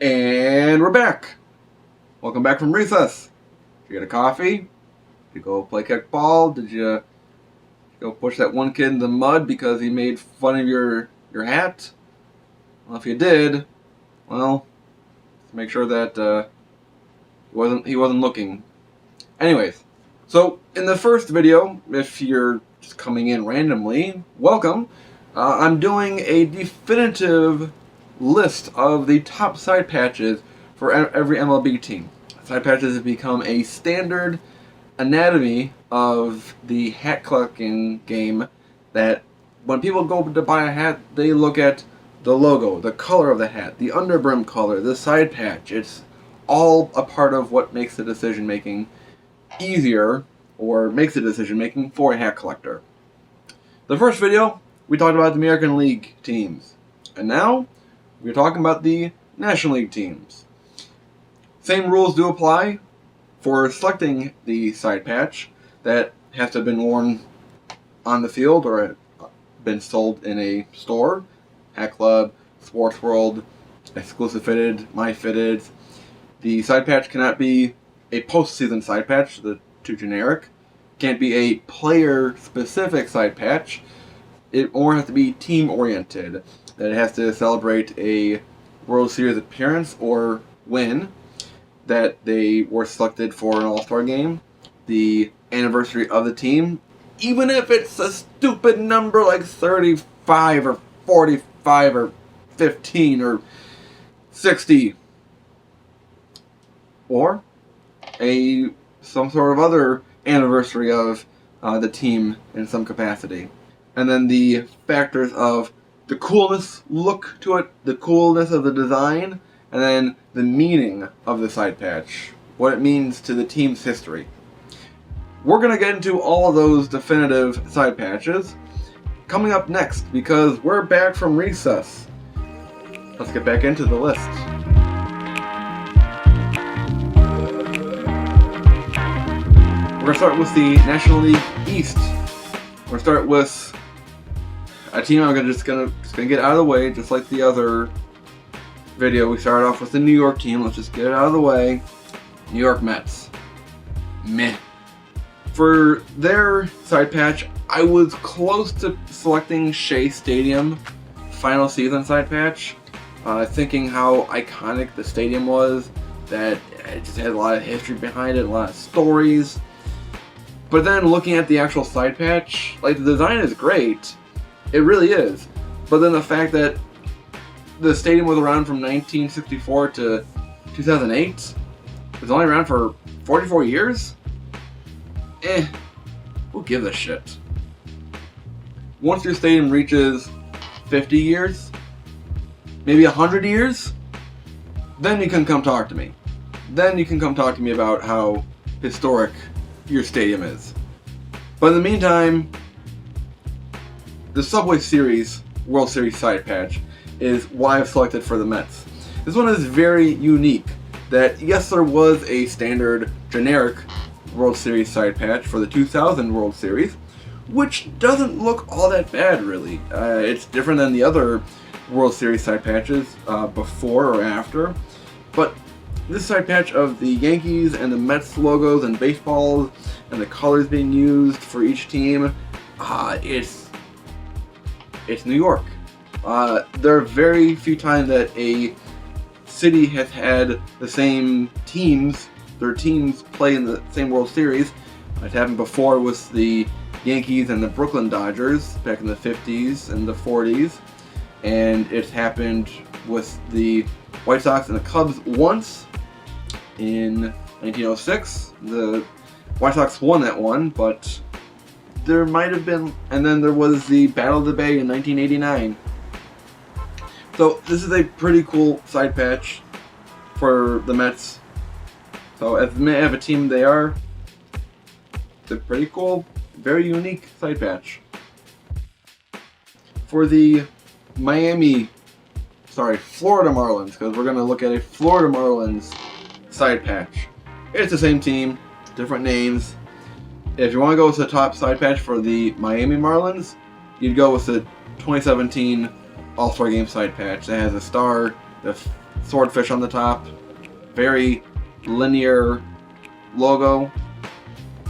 And we're back. Welcome back from recess. Did you get a coffee? Did you go play kickball? Did you go push that one kid in the mud because he made fun of your hat? Well, if you did, well, make sure that he wasn't looking. Anyways, so in the first video, if you're just coming in randomly, welcome. I'm doing a definitive list of the top side patches for every MLB team. Side patches have become a standard anatomy of the hat collecting game, that when people go to buy a hat, they look at the logo, the color of the hat, the underbrim color, the side patch. It's all a part of what makes the decision making easier, or makes the decision making for a hat collector. The first video, we talked about the American League teams, and now we're talking about the National League teams. Same rules do apply for selecting the side patch. That has to have been worn on the field or been sold in a store, Hat Club, Sports World, Exclusive Fitted, My Fitted. The side patch cannot be a postseason side patch, too generic. Can't be a player-specific side patch. It more has to be team-oriented. That it has to celebrate a World Series appearance or win, that they were selected for an All-Star game, the anniversary of the team, even if it's a stupid number like 35 or 45 or 15 or 60, or some sort of other anniversary of the team in some capacity. And then the factors of the coolness look to it, the coolness of the design, and then the meaning of the side patch, what it means to the team's history. We're going to get into all of those definitive side patches coming up next, because we're back from recess. Let's get back into the list. We're going to start with the National League East. We're going to start with a team I'm just gonna get out of the way, just like the other video. We started off with the New York team. Let's just get it out of the way. New York Mets. Meh. For their side patch, I was close to selecting Shea Stadium final season side patch, thinking how iconic the stadium was, that it just had a lot of history behind it, a lot of stories. But then looking at the actual side patch, like, the design is great. It really is. But then the fact that the stadium was around from 1964 to 2008, it was only around for 44 years? Who gives a shit? Once your stadium reaches 50 years, maybe 100 years, then you can come talk to me. Then you can come talk to me about how historic your stadium is. But in the meantime, the Subway Series World Series side patch is what I've selected for the Mets. This one is very unique. That, yes, there was a standard generic World Series side patch for the 2000 World Series, which doesn't look all that bad, really. It's different than the other World Series side patches before or after. But this side patch of the Yankees and the Mets logos and baseballs and the colors being used for each team, it's New York. There are very few times that a city has had the same teams, their teams play in the same World Series. It happened before with the Yankees and the Brooklyn Dodgers back in the 50s and the 40s. And it happened with the White Sox and the Cubs once in 1906. The White Sox won that one, but there might have been, and then there was the Battle of the Bay in 1989. So this is a pretty cool side patch for the Mets. So as a team they are, they're pretty cool, very unique side patch. For the Florida Marlins, because we're going to look at a Florida Marlins side patch. It's the same team, different names. If you want to go with the top side patch for the Miami Marlins, you'd go with the 2017 All-Star Game side patch that has a star, the swordfish on the top. Very linear logo.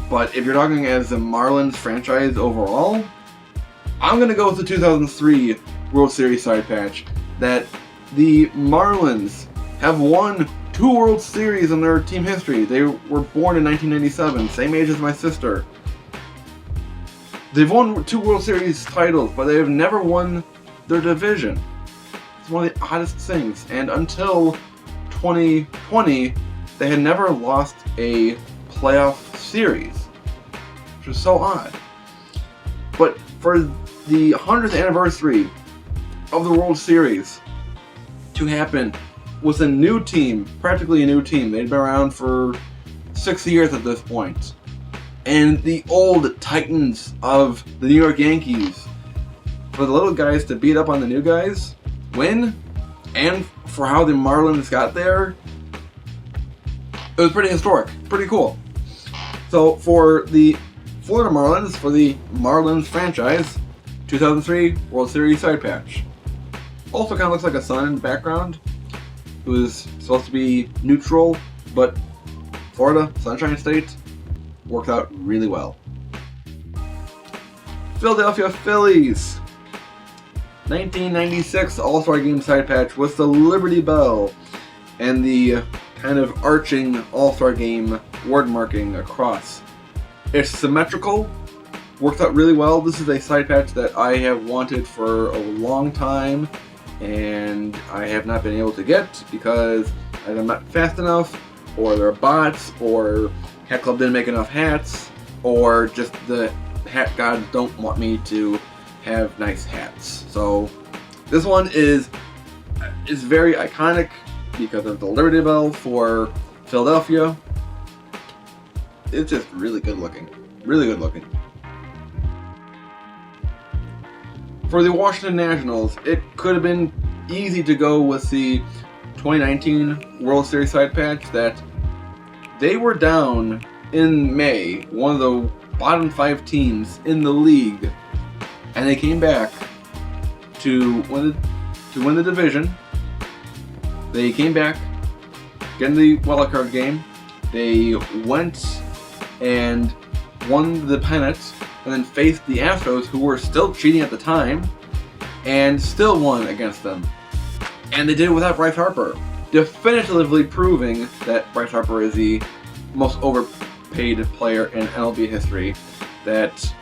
But if you're talking as the Marlins franchise overall, I'm going to go with the 2003 World Series side patch. That the Marlins have won 2 World Series in their team history. They were born in 1997, same age as my sister. They've won 2 World Series titles, but they have never won their division. It's one of the oddest things. And until 2020, they had never lost a playoff series, which was so odd. But for the 100th anniversary of the World Series to happen with a new team, practically a new team, they'd been around for 6 years at this point, and the old titans of the New York Yankees, for the little guys to beat up on the new guys, win, and for how the Marlins got there, it was pretty historic, pretty cool. So for the Florida Marlins, for the Marlins franchise, 2003 World Series side patch. Also kind of looks like a sun in the background. It was supposed to be neutral, but Florida, Sunshine State, worked out really well. Philadelphia Phillies, 1996 All-Star Game side patch with the Liberty Bell and the kind of arching All-Star Game word marking across. It's symmetrical, worked out really well. This is a side patch that I have wanted for a long time, and I have not been able to get because either I'm not fast enough, or there are bots, or Hat Club didn't make enough hats, or just the hat gods don't want me to have nice hats. So this one is very iconic because of the Liberty Bell for Philadelphia. It's just really good looking. Really good looking. For the Washington Nationals, it could have been easy to go with the 2019 World Series side patch. That they were down in May, one of the bottom 5 teams in the league, and they came back to win the division. They came back, get in the wild card game. They went and won the pennant, and then faced the Astros, who were still cheating at the time, and still won against them. And they did it without Bryce Harper, definitively proving that Bryce Harper is the most overpaid player in MLB history. That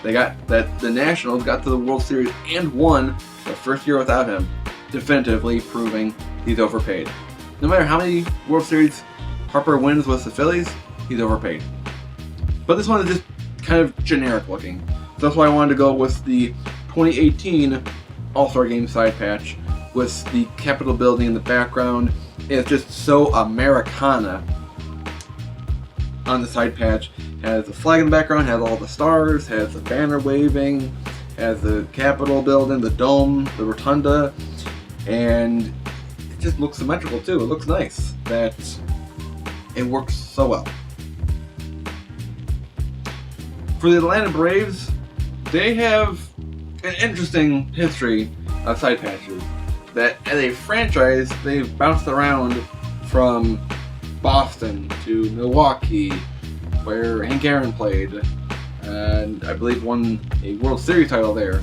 the Nationals got to the World Series and won their first year without him, definitively proving he's overpaid. No matter how many World Series Harper wins with the Phillies, he's overpaid. But this one is just kind of generic looking. So that's why I wanted to go with the 2018 All-Star Game side patch with the Capitol building in the background. It's just so Americana on the side patch. Has the flag in the background, has all the stars, has the banner waving, has the Capitol building, the dome, the rotunda, and it just looks symmetrical too. It looks nice. That it works so well. For the Atlanta Braves, they have an interesting history of side patches. That as a franchise, they've bounced around from Boston to Milwaukee, where Hank Aaron played, and I believe won a World Series title there,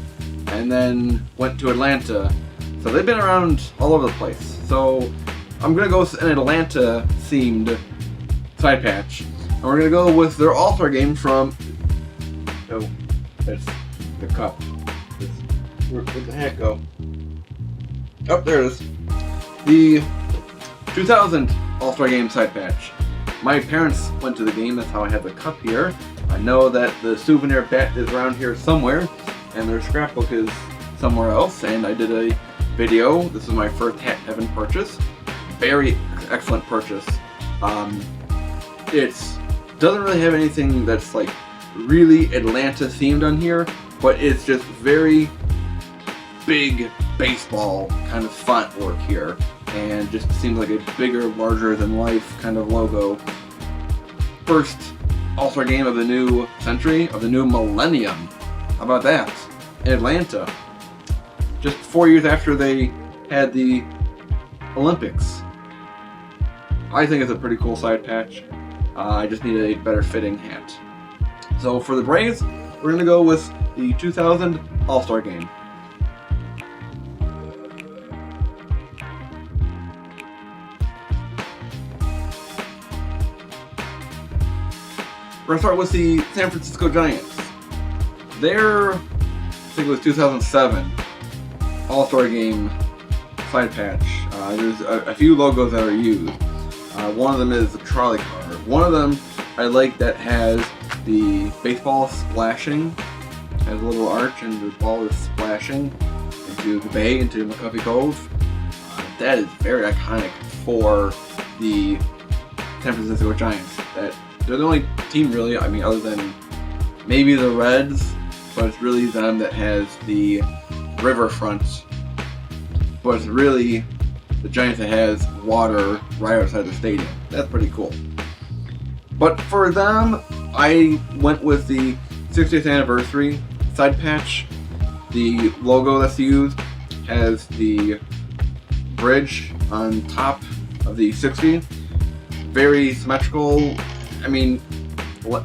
and then went to Atlanta. So they've been around all over the place. So I'm going to go with an Atlanta-themed side patch. And we're going to go with their All-Star game from... Oh, that's the cup. Where'd the hat go? Oh, there it is. The 2000 All-Star Game side patch. My parents went to the game, that's how I have the cup here. I know that the souvenir bat is around here somewhere, and their scrapbook is somewhere else, and I did a video. This is my first Hat Heaven purchase. Very excellent purchase. It doesn't really have anything that's like really Atlanta themed on here, but it's just very big baseball kind of font work here, and just seems like a bigger, larger than life kind of logo. First All-Star game of the new century, of the new millennium. How about that? In Atlanta. Just 4 years after they had the Olympics. I think it's a pretty cool side patch. I just need a better fitting hat. So for the Braves, we're going to go with the 2000 All-Star Game. We're going to start with the San Francisco Giants. Their, I think it was 2007 All-Star Game side patch. There's a few logos that are used. One of them is the trolley car. One of them I like that has the baseball splashing, has a little arch, and the ball is splashing into the bay, into McCovey Cove. That is very iconic for the San Francisco Giants. They're the only team really, I mean, other than maybe the Reds, but it's really them that has the riverfront. But it's really the Giants that has water right outside the stadium. That's pretty cool. But for them, I went with the 60th anniversary side patch. The logo that's used has the bridge on top of the 60. Very symmetrical. I mean,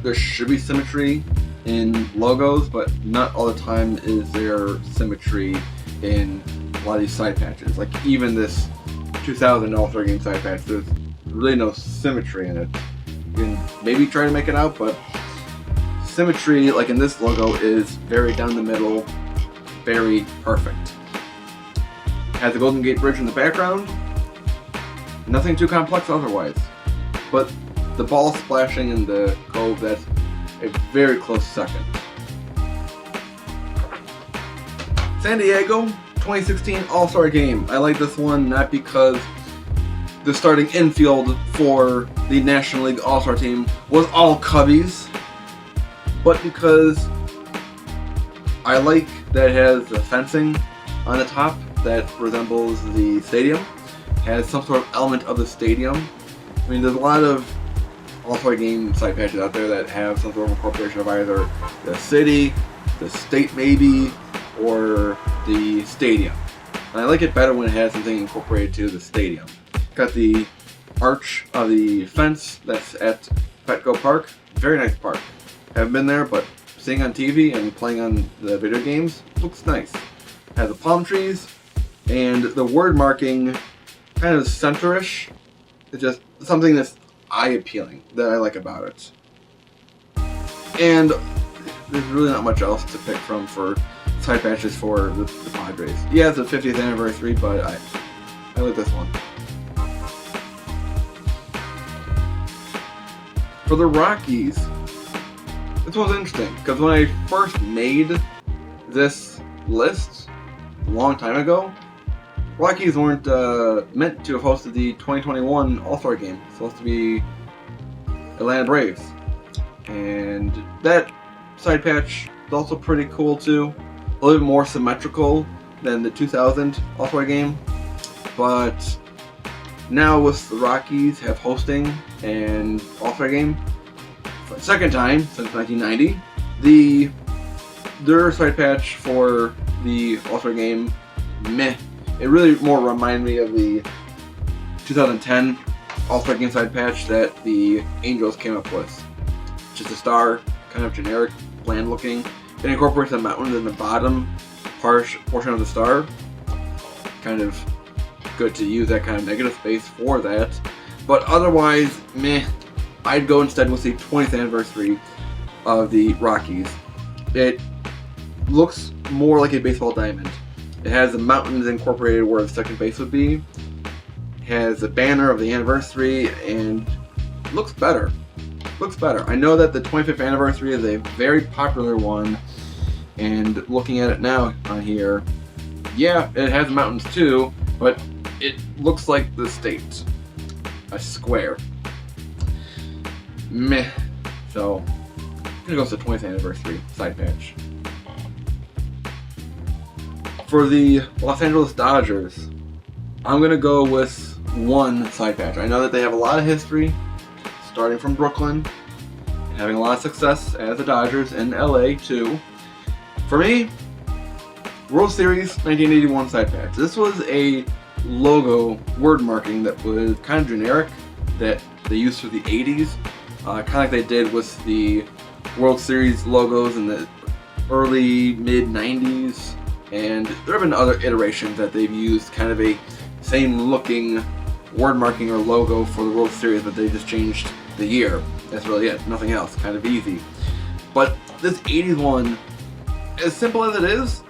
there should be symmetry in logos, but not all the time is there symmetry in a lot of these side patches. Like even this 2000 All-Star Game side patch, there's really no symmetry in it. You can maybe try to make it out, but symmetry, like in this logo, is very down the middle, very perfect. Has the Golden Gate Bridge in the background. Nothing too complex otherwise. But the ball splashing in the cove, that's a very close second. San Diego 2016 All-Star Game. I like this one not because the starting infield for the National League All-Star team was all Cubbies, but because I like that it has the fencing on the top that resembles the stadium, has some sort of element of the stadium. I mean, there's a lot of All-Star Game side patches out there that have some sort of incorporation of either the city, the state maybe, or the stadium. And I like it better when it has something incorporated to the stadium. Got the arch of the fence that's at Petco Park. Very nice park. Haven't been there, but seeing on TV and playing on the video games, looks nice. Has the palm trees, and the word marking kind of center-ish. It's just something that's eye-appealing that I like about it. And there's really not much else to pick from for side patches for the Padres. Yeah, it's the 50th anniversary, but I like this one. For the Rockies, this was interesting because when I first made this list a long time ago, Rockies weren't meant to have hosted the 2021 All-Star Game. It's supposed to be Atlanta Braves. And that side patch is also pretty cool too. A little bit more symmetrical than the 2000 All-Star Game. But now with the Rockies have hosting an All-Star Game for the second time since 1990, their side patch for the All-Star Game, meh. It really more reminded me of the 2010 All-Star Game side patch that the Angels came up with. Just a star, kind of generic, bland looking. It incorporates the mountains in the bottom portion of the star. Kind of good to use that kind of negative space for that. But otherwise, meh. I'd go instead with the 20th anniversary of the Rockies. It looks more like a baseball diamond. It has the mountains incorporated where the second base would be. It has the banner of the anniversary and looks better. Looks better. I know that the 25th anniversary is a very popular one, and looking at it now on here, yeah, it has mountains too, but it looks like the state. A square. Meh. So, I'm gonna go with the 20th anniversary side patch. For the Los Angeles Dodgers, I'm going to go with one side patch. I know that they have a lot of history, starting from Brooklyn, and having a lot of success as the Dodgers in LA too. For me, World Series 1981 side patch. This was a logo word marking that was kind of generic that they used for the 80s, kind of like they did with the World Series logos in the early mid 90s, and there have been other iterations that they've used kind of a same looking word marking or logo for the World Series, but they just changed the year. That's really it, nothing else, kind of easy. But this 80s one, as simple as it is,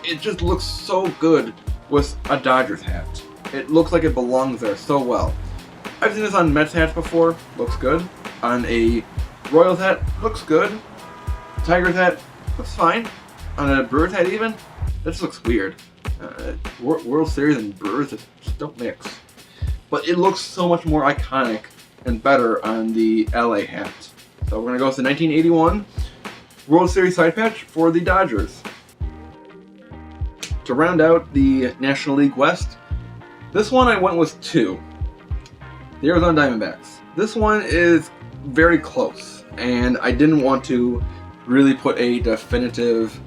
it just looks so good with a Dodgers hat. It looks like it belongs there so well. I've seen this on Mets hats before, looks good. On a Royals hat, looks good. Tigers hat, looks fine. On a Brewers hat even, that just looks weird. World Series and Brewers just don't mix. But it looks so much more iconic and better on the LA hat. So we're going to go with the 1981 World Series side patch for the Dodgers. To round out the National League West, this one I went with two. The Arizona Diamondbacks. This one is very close, and I didn't want to really put a definitive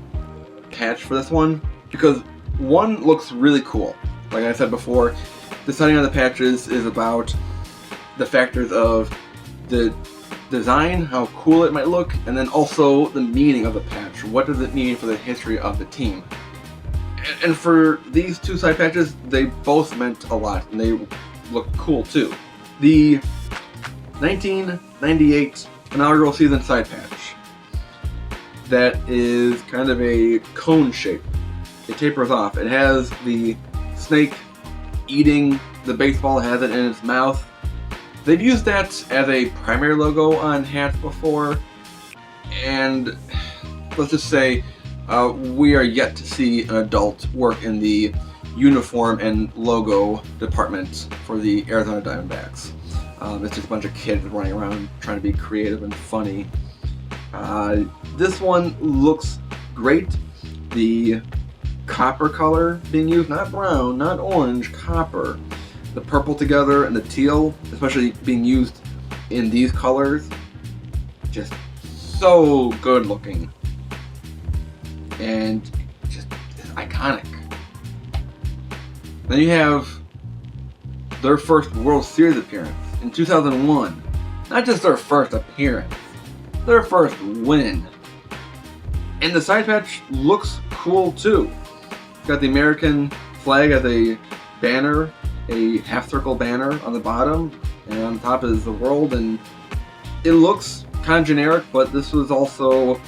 patch for this one because one looks really cool. Like I said before, deciding on the patches is about the factors of the design, how cool it might look, and then also the meaning of the patch. What does it mean for the history of the team? And for these two side patches, they both meant a lot, and they look cool too. The 1998 inaugural season side patch, that is kind of a cone shape. It tapers off. It has the snake eating the baseball, has it in its mouth. They've used that as a primary logo on hats before, and let's just say we are yet to see an adult work in the uniform and logo department for the Arizona Diamondbacks. It's just a bunch of kids running around trying to be creative and funny. This one looks great. The copper color being used, not brown, not orange, copper. The purple together and the teal, especially being used in these colors, just so good looking. And just iconic. Then you have their first World Series appearance in 2001. Not just their first appearance, their first win. And the side patch looks cool too. It's got the American flag as a banner, a half circle banner on the bottom, and on top is the world, and it looks kind of generic, but this was also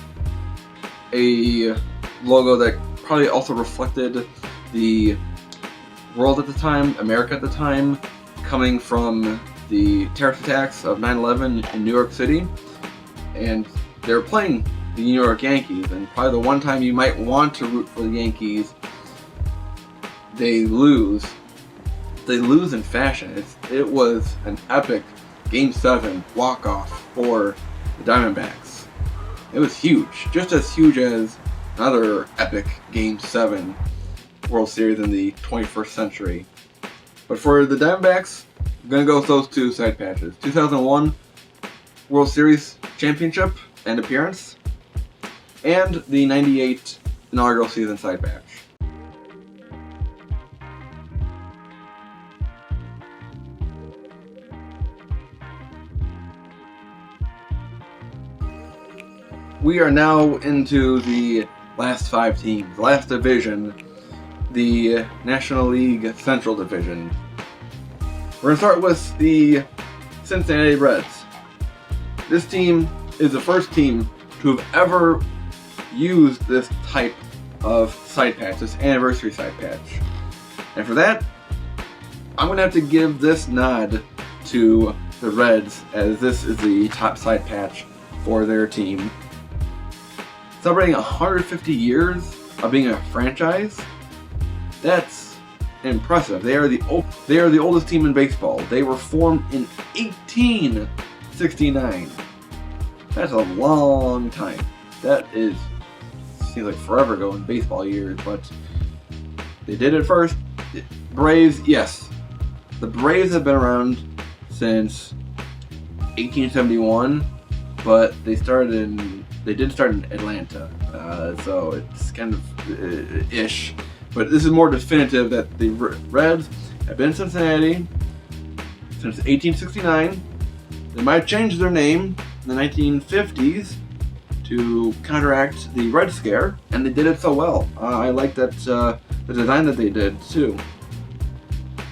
a logo that probably also reflected the world at the time, America at the time, coming from the terrorist attacks of 9/11 in New York City. And they were playing the New York Yankees, and probably the one time you might want to root for the Yankees, they lose. They lose in fashion. It was an epic Game 7 walk-off for the Diamondbacks. It was huge, just as huge as another epic Game 7 World Series in the 21st century. But for the Diamondbacks, I'm going to go with those two side patches. 2001 World Series championship and appearance, and the 98 inaugural season side patch. We are now into the last 5 teams, last division, the National League Central Division. We're going to start with the Cincinnati Reds. This team is the first team to have ever used this type of side patch, this anniversary side patch. And for that, I'm going to have to give this nod to the Reds, as this is the top side patch for their team. Celebrating 150 years of being a franchise, that's impressive. They are the oldest team in baseball. They were formed in 1869. That's a long time. That seems like forever ago in baseball years, but they did it first. Braves, yes. The Braves have been around since 1871, but they did start in Atlanta, so it's kind of ish. But this is more definitive that the Reds have been in Cincinnati since 1869. They might have changed their name in the 1950s to counteract the Red Scare, and they did it so well. I like that the design that they did too.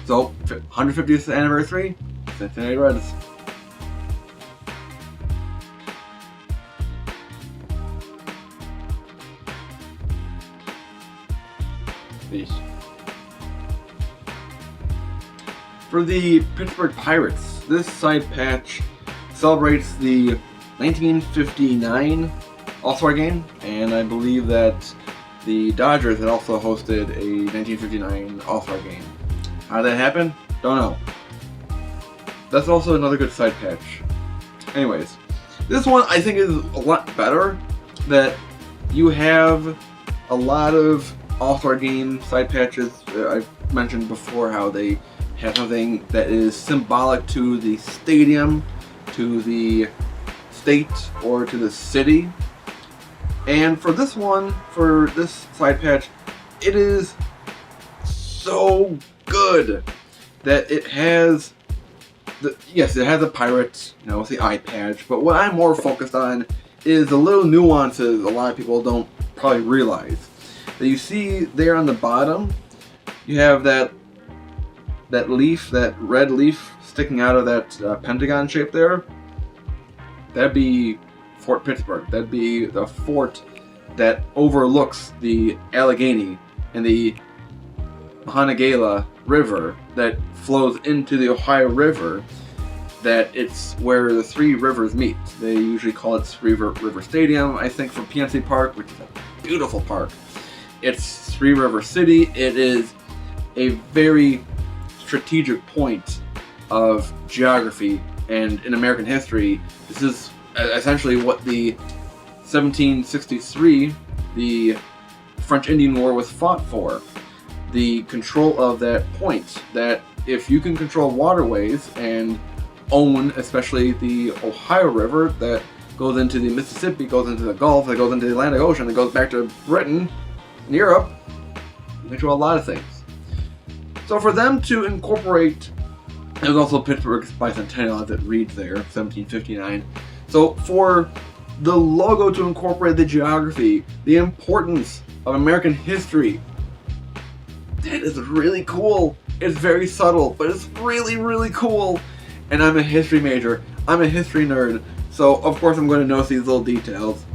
So, 150th anniversary, Cincinnati Reds. Peace. For the Pittsburgh Pirates, this side patch celebrates the 1959 All-Star Game, and I believe that the Dodgers had also hosted a 1959 All-Star Game. How did that happen? Don't know. That's also another good side patch. Anyways, this one I think is a lot better, that you have a lot of All-Star Game side patches. I've mentioned before how they have something that is symbolic to the stadium, to the state, or to the city. And for this one, for this side patch, it is so good that it has yes, it has a pirate, with the eye patch, but what I'm more focused on is the little nuances a lot of people don't probably realize. That you see there on the bottom, you have that leaf, that red leaf sticking out of that pentagon shape there. That'd be Fort Pittsburgh. That'd be the fort that overlooks the Allegheny and the Monongahela River that flows into the Ohio River. That it's where the three rivers meet. They usually call it Three River Stadium, I think, for PNC Park, which is a beautiful park. It's Three River City. It is a very strategic point of geography and in American history. This is essentially what the 1763, the French Indian War, was fought for. The control of that point, that if you can control waterways and own especially the Ohio River that goes into the Mississippi, goes into the Gulf, that goes into the Atlantic Ocean, that goes back to Britain and Europe, you control a lot of things. So for them to incorporate, there's also Pittsburgh's bicentennial as it reads there, 1759. So for the logo to incorporate the geography, the importance of American history, that is really cool. It's very subtle, but it's really, really cool. And I'm a history major. I'm a history nerd. So of course I'm going to notice these little details.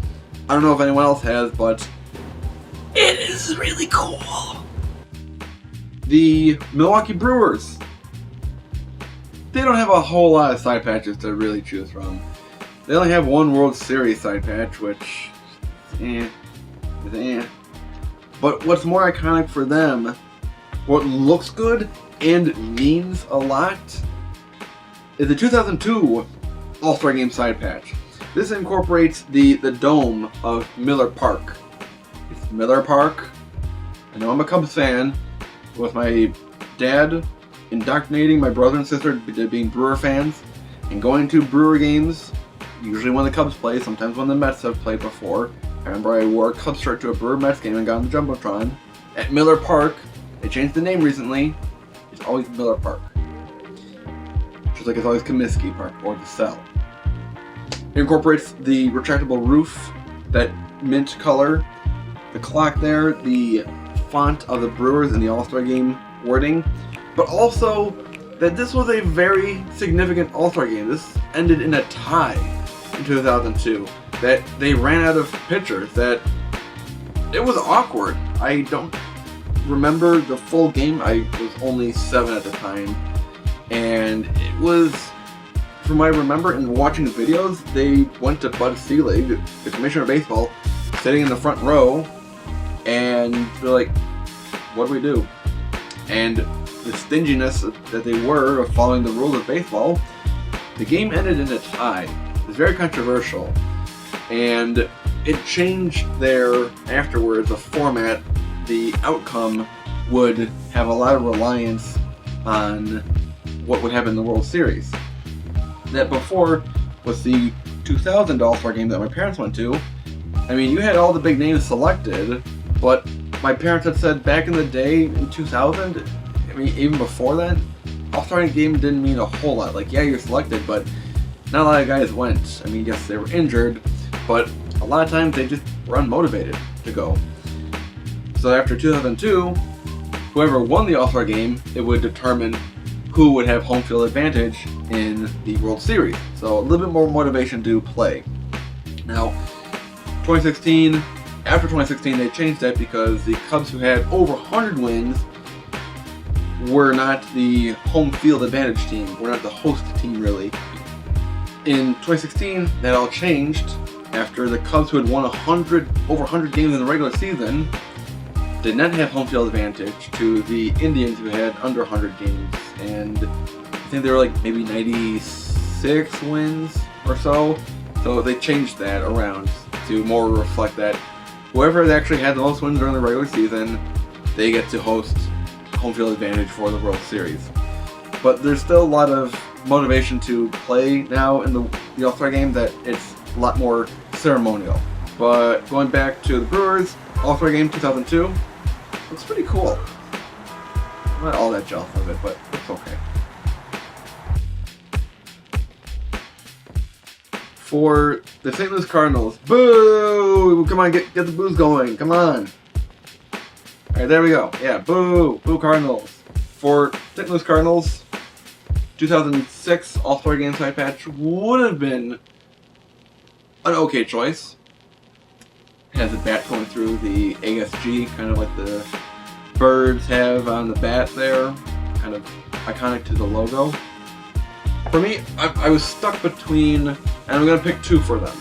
I don't know if anyone else has, but it is really cool. The Milwaukee Brewers, they don't have a whole lot of side patches to really choose from. They only have one World Series side patch, which is But what's more iconic for them, what looks good and means a lot, is the 2002 All-Star Game side patch. This incorporates the dome of Miller Park. It's Miller Park. I know I'm a Cubs fan, with my dad indoctrinating my brother and sister to being Brewer fans and going to Brewer games, usually when the Cubs play, sometimes when the Mets have played before. I remember I wore a Cubs shirt to a Brewer Mets game and got on the Jumbotron at Miller Park. They changed the name recently. It's always Miller Park. Just like it's always Comiskey Park or the Cell. It incorporates the retractable roof, that mint color, the clock there, the font of the Brewers in the All-Star Game wording, but also that this was a very significant All-Star Game. This ended in a tie in 2002. That they ran out of pitchers, that it was awkward. I don't remember the full game. I was only 7 at the time, and it was, from what I remember in watching the videos, they went to Bud Selig, the commissioner of baseball, sitting in the front row, and they're like, what do we do? And the stinginess that they were of following the rules of baseball, the game ended in a tie. It was very controversial. And it changed there afterwards, the format, the outcome would have a lot of reliance on what would happen in the World Series. That before was the 2000 All-Star Game that my parents went to. I mean, you had all the big names selected, but my parents had said back in the day, in 2000, mean, even before that, All-Star game didn't mean a whole lot. Like, yeah, you're selected, but not a lot of guys went. I mean, yes, they were injured, but a lot of times they just were unmotivated to go. So after 2002, whoever won the All-Star game, it would determine who would have home field advantage in the World Series. So a little bit more motivation to play. Now, 2016, after 2016, they changed that because the Cubs, who had over 100 wins, were not the home field advantage team. We're not the host team, really. In 2016, that all changed after the Cubs, who had won over 100 games in the regular season, did not have home field advantage to the Indians, who had under 100 games. And I think they were like maybe 96 wins or so. So they changed that around to more reflect that whoever actually had the most wins during the regular season, they get to host home field advantage for the World Series. But there's still a lot of motivation to play now in the All-Star game, that it's a lot more ceremonial. But going back to the Brewers, All-Star game 2002, looks pretty cool. I'm not all that jealous of it, but it's okay. For the St. Louis Cardinals, boo! Come on, get the boos going, come on. Alright, there we go. Yeah, boo! Boo Cardinals. For St. Louis Cardinals, 2006 All-Star Game side patch would have been an okay choice. Has a bat going through the ASG, kind of like the birds have on the bat there, kind of iconic to the logo. For me, I was stuck between, and I'm going to pick two for them.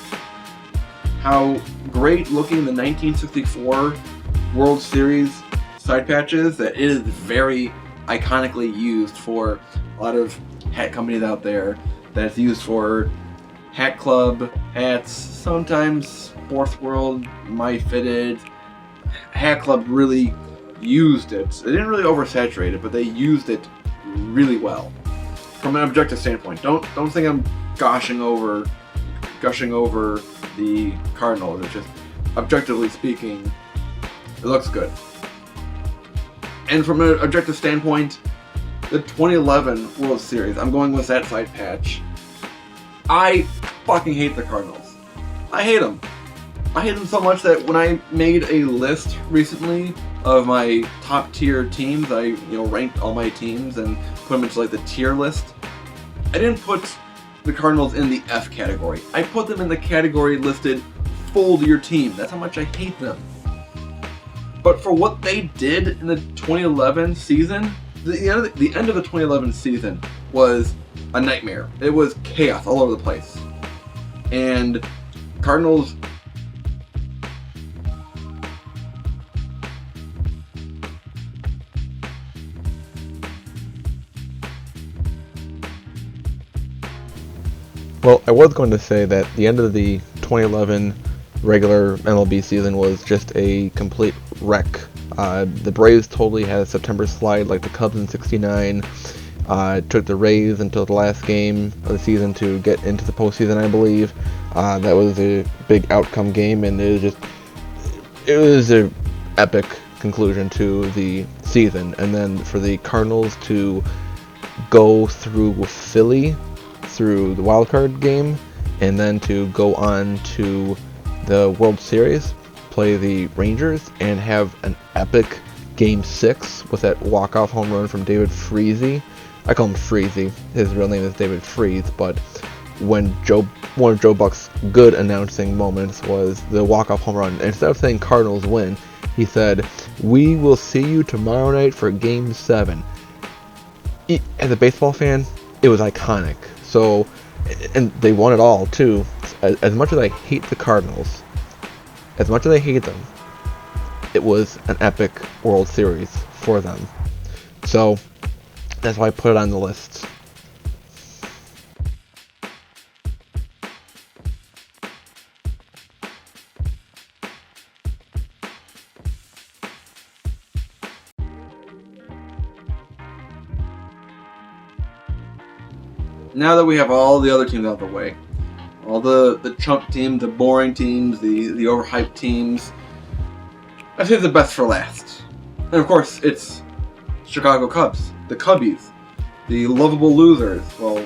How great looking the 1964 World Series side patch is, that it is very iconically used for a lot of hat companies out there. That's used for Hat Club hats, sometimes Sports World, My Fitted. Hat Club really used it. They didn't really oversaturate it, but they used it really well. From an objective standpoint, don't think I'm gushing over the Cardinals. It's just, objectively speaking, it looks good. And from an objective standpoint, the 2011 World Series, I'm going with that side patch. I fucking hate the Cardinals. I hate them. I hate them so much that when I made a list recently of my top tier teams, I ranked all my teams and put them into like the tier list. I didn't put the Cardinals in the F category. I put them in the category listed fold your team. That's how much I hate them. But for what they did in the 2011 season, the end of the 2011 season was a nightmare. It was chaos all over the place. And Cardinals, well, I was going to say that the end of the 2011 regular MLB season was just a complete wreck. The Braves totally had a September slide like the Cubs in '69. Took the Rays until the last game of the season to get into the postseason, I believe. That was a big outcome game, and it was an epic conclusion to the season. And then for the Cardinals to go through Philly through the wild card game, and then to go on to the World Series, play the Rangers, and have an epic Game 6 with that walk-off home run from David Freese. I call him Freese. His real name is David Freese, but one of Joe Buck's good announcing moments was the walk-off home run. And instead of saying Cardinals win, he said, "We will see you tomorrow night for Game 7. As a baseball fan, it was iconic. So, and they won it all too. As much as I hate the Cardinals, as much as I hate them, it was an epic World Series for them. So that's why I put it on the list. Now that we have all the other teams out of the way, all the chump teams, the boring teams, the overhyped teams, I saved the best for last. And of course, it's Chicago Cubs, the Cubbies, the lovable losers. Well,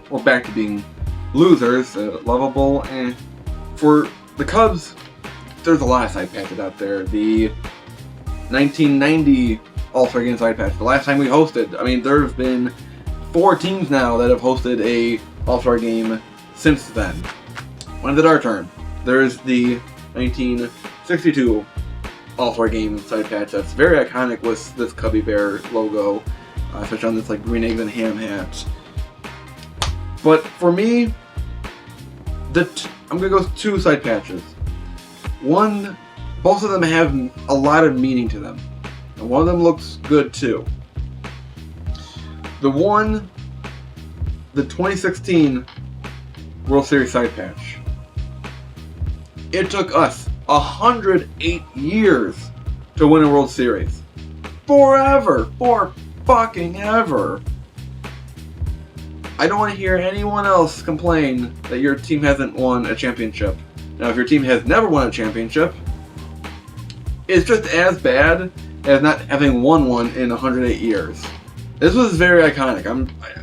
we're back to being losers, lovable. And for the Cubs, there's a lot of side patches out there. The 1990 All-Star Game side patch, the last time we hosted. I mean, there's been 4 teams now that have hosted a All-Star Game since then. When is it our turn? There's the 1962 All-Star Game side patch that's very iconic with this Cubby Bear logo, especially on this like green eggs and ham hat. But for me, I'm gonna go with 2 side patches. One, both of them have a lot of meaning to them, and one of them looks good too. The 2016 World Series side patch. It took us 108 years to win a World Series. Forever. For fucking ever. I don't want to hear anyone else complain that your team hasn't won a championship. Now, if your team has never won a championship, it's just as bad as not having won one in 108 years. This was very iconic.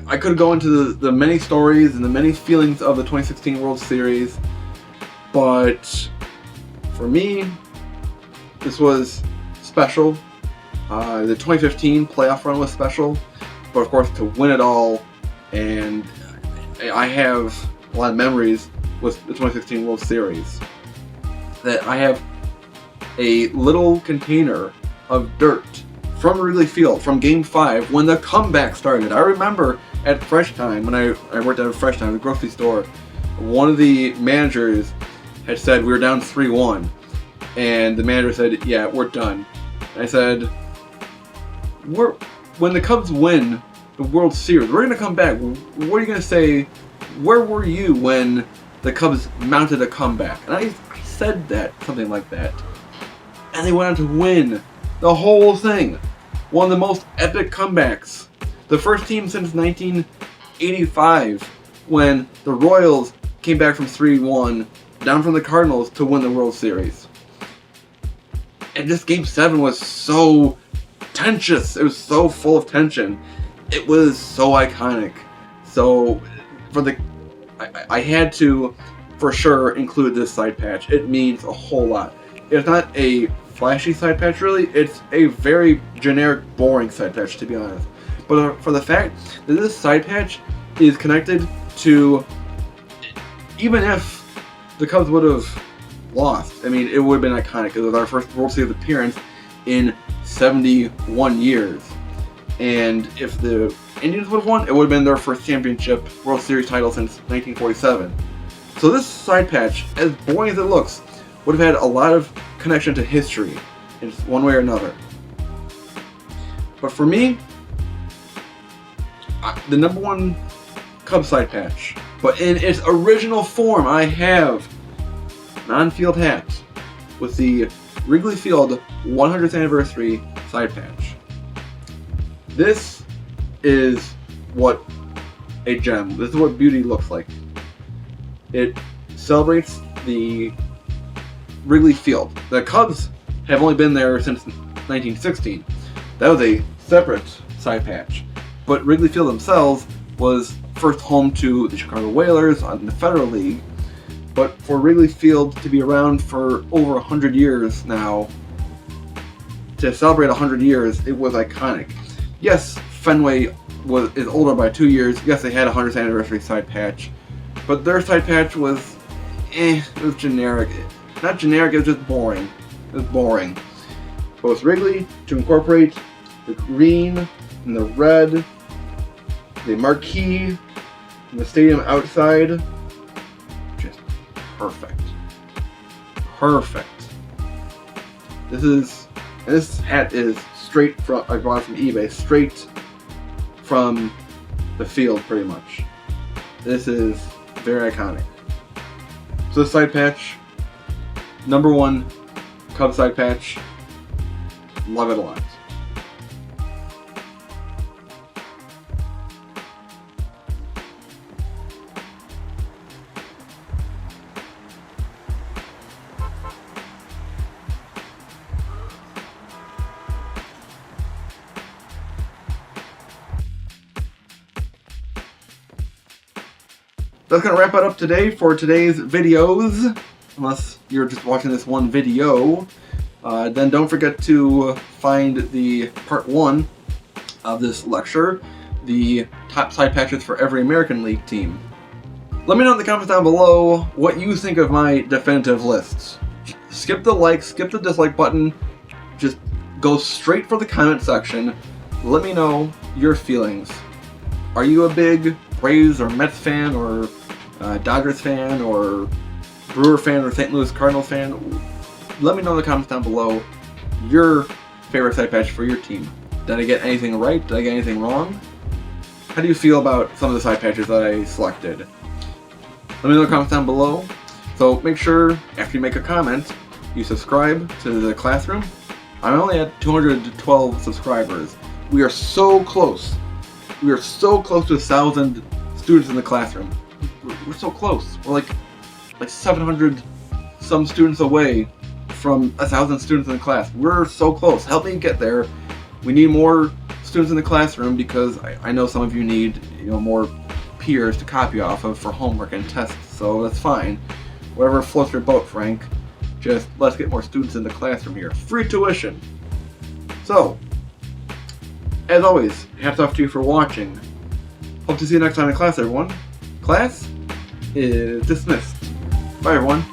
I could go into the many stories and the many feelings of the 2016 World Series, but for me, this was special. The 2015 playoff run was special, but of course to win it all, and I have a lot of memories with the 2016 World Series. That I have a little container of dirt from Wrigley Field, from Game 5, when the comeback started. I remember at Fresh Time, when I worked at a Fresh Time, a grocery store, one of the managers had said we were down 3-1, and the manager said, yeah, we're done. And I said, when the Cubs win the World Series, we're going to come back. What are you going to say? Where were you when the Cubs mounted a comeback? And I said that, something like that. And they went on to win the whole thing. One of the most epic comebacks. The first team since 1985, when the Royals came back from 3-1, down from the Cardinals to win the World Series. And just Game 7 was so tensious. It was so full of tension. It was so iconic. So, I had to, for sure, include this side patch. It means a whole lot. It's not a flashy side patch, really. It's a very generic, boring side patch, to be honest. But for the fact that this side patch is connected to, even if the Cubs would have lost, I mean, it would have been iconic. It was our first World Series appearance in 71 years. And if the Indians would have won, it would have been their first championship World Series title since 1947. So this side patch, as boring as it looks, would have had a lot of connection to history in one way or another. But for me, the number one Cubs side patch, but in its original form, I have an on-field hat with the Wrigley Field 100th anniversary side patch. This is what a gem. This is what beauty looks like. It celebrates the Wrigley Field. The Cubs have only been there since 1916. That was a separate side patch. But Wrigley Field themselves was first home to the Chicago Whalers in the Federal League. But for Wrigley Field to be around for over 100 years now, to celebrate 100 years, it was iconic. Yes, Fenway is older by 2 years. Yes, they had a 100th anniversary side patch. But their side patch was, it was generic. Not generic, it was just boring. It was boring. But with Wrigley, to incorporate the green and the red, the marquee, and the stadium outside, just perfect. Perfect. This hat is straight from, I bought it from eBay, straight from the field pretty much. This is very iconic. So this side patch, number one Cubs side patch, love it a lot. that's going to wrap it up today for today's videos. Unless you're just watching this one video. Then don't forget to find the part 1 of this lecture, the top side patches for every American League team. Let me know in the comments down below what you think of my definitive lists. Skip the like, skip the dislike button, just go straight for the comment section. Let me know your feelings. Are you a big Braves or Mets fan, or Dodgers fan, or Brewer fan, or St. Louis Cardinals fan? Let me know in the comments down below your favorite side patch for your team. Did I get anything right? Did I get anything wrong? How do you feel about some of the side patches that I selected? Let me know in the comments down below. So make sure, after you make a comment, you subscribe to the classroom. I'm only at 212 subscribers. We are so close. We are so close to 1,000 students in the classroom. We're so close. We're like 700 some students away from 1,000 students in the class. We're so close. Help me get there. We need more students in the classroom because I know some of you need, more peers to copy off of for homework and tests, so that's fine. Whatever floats your boat, Frank. Just let's get more students in the classroom here. Free tuition. So, as always, hats off to you for watching. Hope to see you next time in class, everyone. Class is dismissed. Bye, everyone.